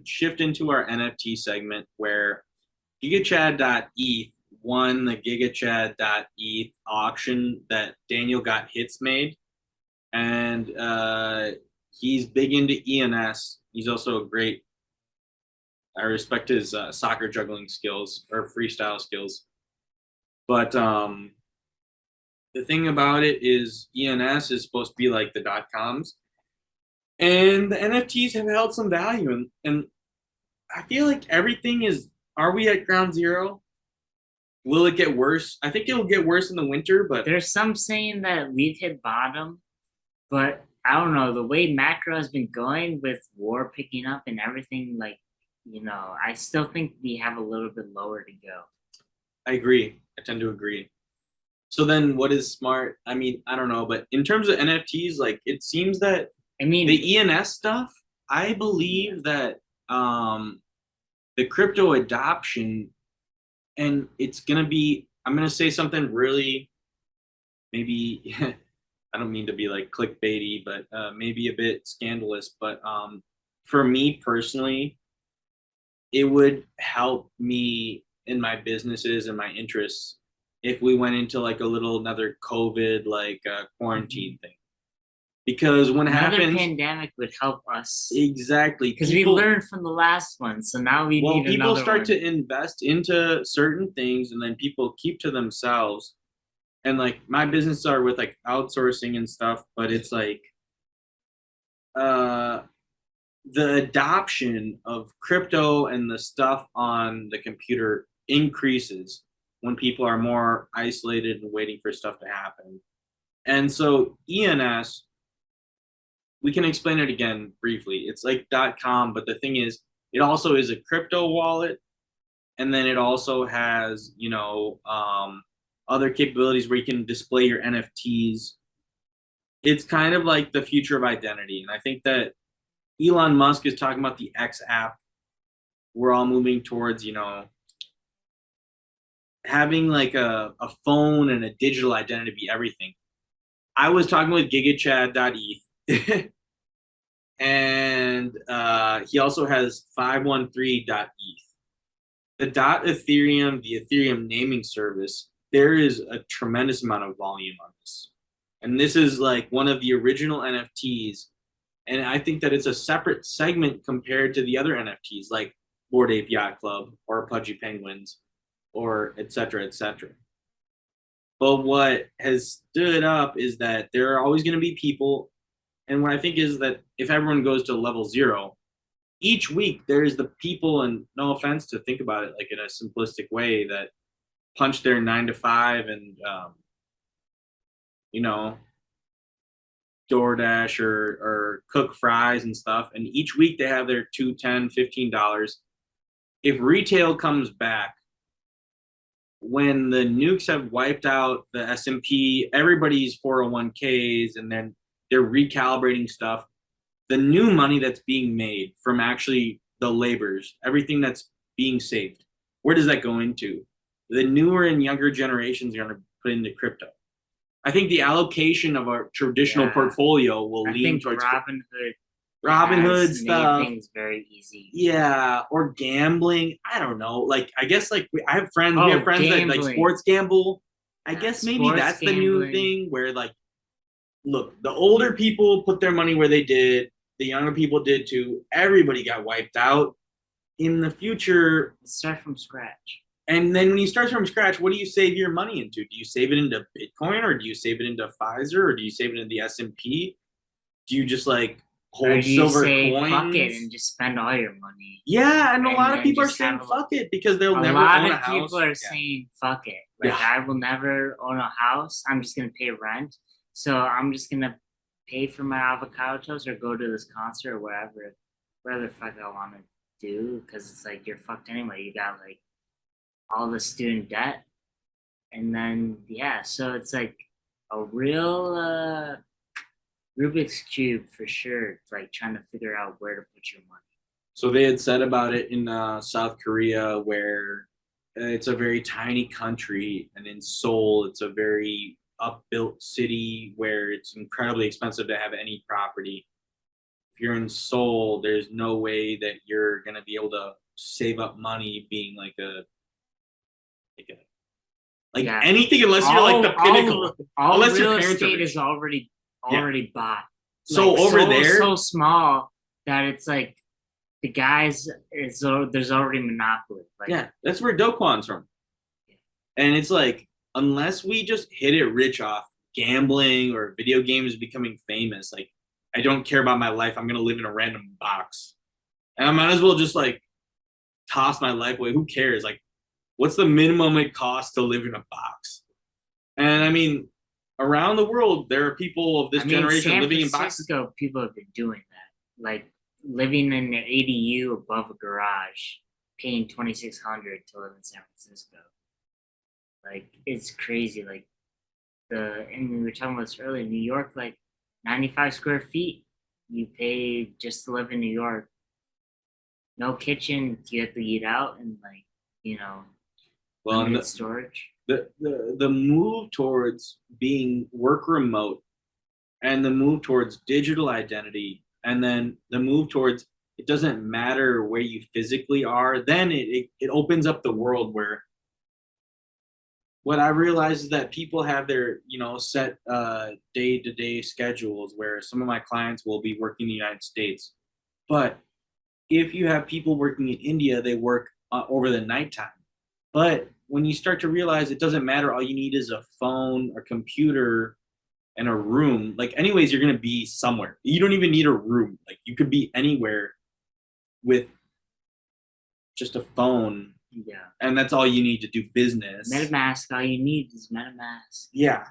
shift into our NFT segment where GigaChad.eth won the GigaChad.eth auction that Daniel got hits made, and he's big into ENS. He's also a great. I respect his soccer juggling skills or freestyle skills, but the thing about it is ENS is supposed to be like the .coms, and the NFTs have held some value, and I feel like everything is. Are we at ground zero? Will it get worse? I think it'll get worse in the winter, but There's some saying that we've hit bottom, but I don't know. The way macro has been going with war picking up and everything, like, I still think we have a little bit lower to go. I agree. I tend to agree. So then what is smart? I mean, I don't know, but in terms of NFTs, like it seems that I mean, the ENS stuff, I believe that the crypto adoption, and it's gonna be, I'm gonna say something really maybe I don't mean to be like clickbaity, but maybe a bit scandalous, but for me personally, it would help me in my businesses and my interests if we went into like a little another COVID like quarantine thing. Because when it another happens, pandemic would help us exactly, because we learned from the last one. So now we need people another start one. to invest into certain things, and then people keep to themselves. And like my business are with like outsourcing and stuff, but it's like the adoption of crypto and the stuff on the computer increases when people are more isolated and waiting for stuff to happen. And so ENS, we can explain it again briefly. It's like .com, but the thing is, it also is a crypto wallet, and then it also has, other capabilities where you can display your NFTs. It's kind of like the future of identity, and I think that Elon Musk is talking about the X app. We're all moving towards, having like a phone and a digital identity be everything. I was talking with GigaChad.eth, and he also has 513.eth. The Ethereum, the Ethereum naming service, there is a tremendous amount of volume on this. And this is like one of the original NFTs. And I think that it's a separate segment compared to the other NFTs like Bored Ape Yacht Club or Pudgy Penguins or et cetera, et cetera. But what has stood up is that there are always going to be people. And what I think is that if everyone goes to level zero, each week there's the people, and no offense to think about it like in a simplistic way, that punch their 9 to 5 and DoorDash or cook fries and stuff, and each week they have their $2, $10, $15. If retail comes back, when the nukes have wiped out the S&P, everybody's 401ks, and then they're recalibrating stuff, the new money that's being made from actually the labors, everything that's being saved, where does that go into? The newer and younger generations are going to put into crypto. I think the allocation of our traditional portfolio will lean towards Robinhood stuff. Things very easy. Yeah, or gambling. I don't know. Like, I guess like I have friends. We have friends gambling. that like sports gamble. I guess maybe that's the new thing where like, look, the older people put their money where they did. The younger people did too. Everybody got wiped out. In the future, start from scratch. And then when you start from scratch, what do you save your money into? Do you save it into Bitcoin, or do you save it into Pfizer, or do you save it into the S&P? Do you just like hold silver coins? Fuck it and just spend all your money. Yeah, and a lot of people are saying fuck it because they'll never own a house. A lot of people are saying fuck it. Like, I will never own a house. I'm just gonna pay rent. So I'm just gonna pay for my avocado toast or go to this concert or whatever the fuck I want to do, because it's like you're fucked anyway. You got like all the student debt, and then so it's like a real Rubik's Cube for sure, like trying to figure out where to put your money. So they had said about it in South Korea, where it's a very tiny country, and in Seoul it's a very upbuilt city where it's incredibly expensive to have any property. if you're in Seoul, there's no way that you're gonna be able to save up money being like like a like Yeah. anything unless you're like the pinnacle. All Unless your real parents are estate rich. is already bought. So Like, over Seoul is there, so small that it's like the guys. There's already monopoly. Like, yeah, that's where Do Kwon's from. And it's like, unless we just hit it rich off gambling or video games becoming famous, like, I don't care about my life. I'm gonna live in a random box, and I might as well just like toss my life away. Who cares? Like, what's the minimum it costs to live in a box? And I mean, around the world, there are people of this generation San living in Francisco, boxes. people have been doing that, like living in an ADU above a garage, paying $2,600 to live in San Francisco. Like, it's crazy. Like, and we were talking about this earlier. New York, like 95 square feet, you pay just to live in New York. No kitchen, you have to eat out, and like, Well, and limited storage. the move towards being work remote, and the move towards digital identity, and then the move towards it doesn't matter where you physically are, then it opens up the world where what I realize is that people have their set day-to-day schedules where some of my clients will be working in the United States, but if you have people working in India, they work over the nighttime. But when you start to realize it doesn't matter, all you need is a phone, a computer, and a room. Like, anyways, you're gonna be somewhere. You don't even need a room. Like, you could be anywhere with just a phone, Yeah. and that's all you need to do business. MetaMask, all you need is MetaMask. Yeah,